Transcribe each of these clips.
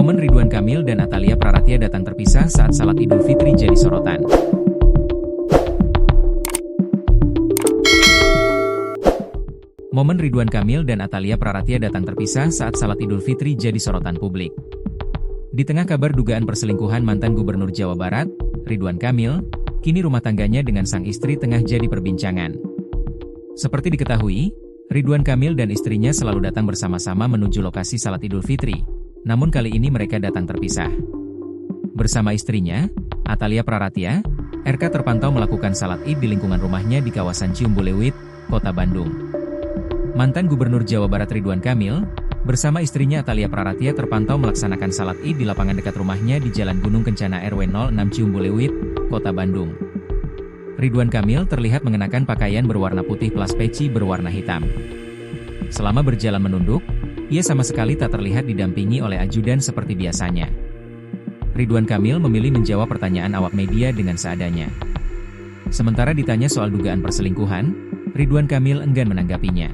Momen Ridwan Kamil dan Atalia Praratia datang terpisah saat salat Idul Fitri jadi sorotan. Momen Ridwan Kamil dan Atalia Praratia datang terpisah saat salat Idul Fitri jadi sorotan publik. Di tengah kabar dugaan perselingkuhan mantan Gubernur Jawa Barat, Ridwan Kamil, kini rumah tangganya dengan sang istri tengah jadi perbincangan. Seperti diketahui, Ridwan Kamil dan istrinya selalu datang bersama-sama menuju lokasi salat Idul Fitri. Namun kali ini mereka datang terpisah. Bersama istrinya, Atalia Praratia, RK terpantau melakukan salat Id di lingkungan rumahnya di kawasan Ciumbuleuit, Kota Bandung. Mantan Gubernur Jawa Barat Ridwan Kamil, bersama istrinya Atalia Praratia terpantau melaksanakan salat Id di lapangan dekat rumahnya di Jalan Gunung Kencana RW 06 Ciumbuleuit, Kota Bandung. Ridwan Kamil terlihat mengenakan pakaian berwarna putih plus peci berwarna hitam. Selama berjalan menunduk, ia sama sekali tak terlihat didampingi oleh ajudan seperti biasanya. Ridwan Kamil memilih menjawab pertanyaan awak media dengan seadanya. Sementara ditanya soal dugaan perselingkuhan, Ridwan Kamil enggan menanggapinya.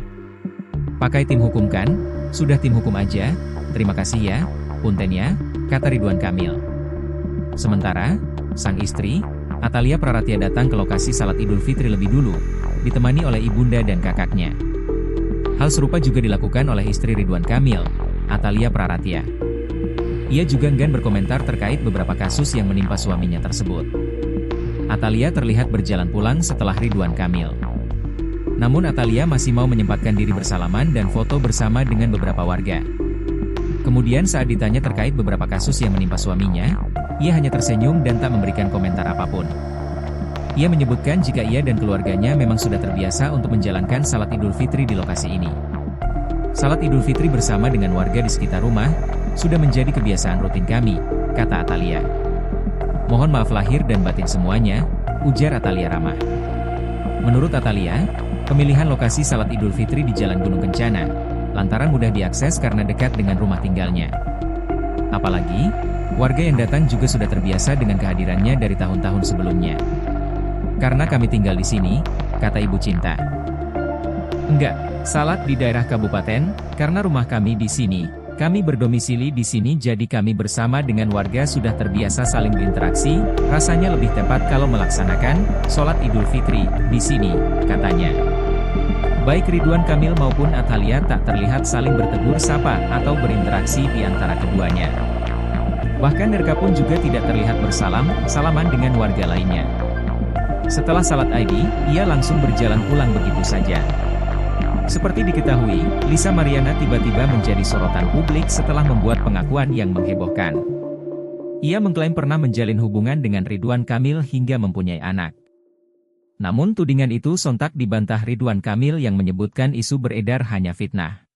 "Pakai tim hukum kan? Sudah tim hukum aja, terima kasih ya, punten ya," kata Ridwan Kamil. Sementara, sang istri, Atalia Praratia datang ke lokasi salat Idul Fitri lebih dulu, ditemani oleh ibunda dan kakaknya. Hal serupa juga dilakukan oleh istri Ridwan Kamil, Atalia Praratia. Ia juga enggan berkomentar terkait beberapa kasus yang menimpa suaminya tersebut. Atalia terlihat berjalan pulang setelah Ridwan Kamil. Namun Atalia masih mau menyempatkan diri bersalaman dan foto bersama dengan beberapa warga. Kemudian saat ditanya terkait beberapa kasus yang menimpa suaminya, ia hanya tersenyum dan tak memberikan komentar apapun. Ia menyebutkan jika ia dan keluarganya memang sudah terbiasa untuk menjalankan salat Idul Fitri di lokasi ini. "Salat Idul Fitri bersama dengan warga di sekitar rumah, sudah menjadi kebiasaan rutin kami," kata Atalia. "Mohon maaf lahir dan batin semuanya," ujar Atalia ramah. Menurut Atalia, pemilihan lokasi salat Idul Fitri di Jalan Gunung Kencana, lantaran mudah diakses karena dekat dengan rumah tinggalnya. Apalagi, warga yang datang juga sudah terbiasa dengan kehadirannya dari tahun-tahun sebelumnya. "Karena kami tinggal di sini," kata Ibu Cinta. "Enggak, salat di daerah kabupaten, karena rumah kami di sini. Kami berdomisili di sini jadi kami bersama dengan warga sudah terbiasa saling berinteraksi, rasanya lebih tepat kalau melaksanakan sholat Idul Fitri di sini," katanya. Baik Ridwan Kamil maupun Atalia tak terlihat saling bertegur sapa atau berinteraksi di antara keduanya. Bahkan RK pun juga tidak terlihat salaman dengan warga lainnya. Setelah salat Id, ia langsung berjalan pulang begitu saja. Seperti diketahui, Lisa Mariana tiba-tiba menjadi sorotan publik setelah membuat pengakuan yang menghebohkan. Ia mengklaim pernah menjalin hubungan dengan Ridwan Kamil hingga mempunyai anak. Namun tudingan itu sontak dibantah Ridwan Kamil yang menyebutkan isu beredar hanya fitnah.